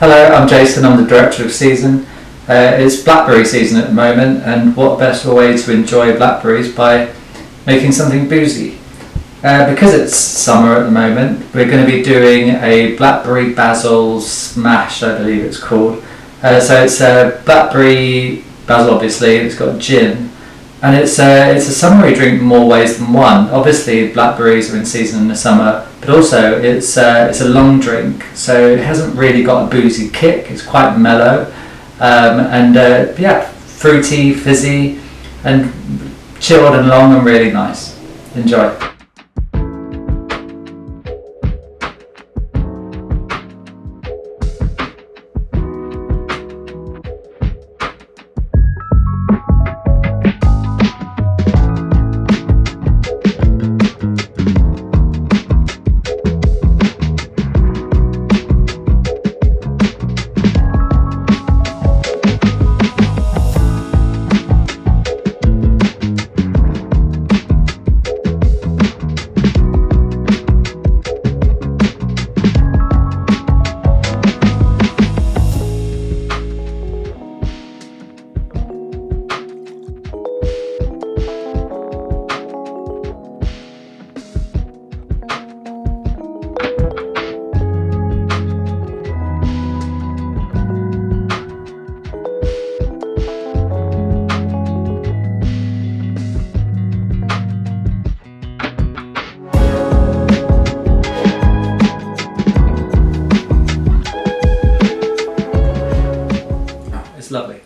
Hello, I'm Jason, I'm the Director of Season. It's blackberry season at the moment, and what better way to enjoy blackberries by making something boozy. Because it's summer at the moment, we're going to be doing a blackberry basil smash, I believe it's called. So it's blackberry basil, obviously, it's got gin, and it's a summery drink in more ways than one. Obviously blackberries are in season in the summer, but also it's a long drink, so it hasn't really got a boozy kick. It's quite mellow, fruity, fizzy, and chilled and long and really nice. Enjoy. It's lovely.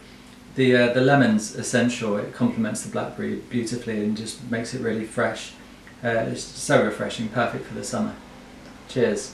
The lemon's essential. It complements the blackberry beautifully and just makes it really fresh. It's so refreshing, perfect for the summer. Cheers.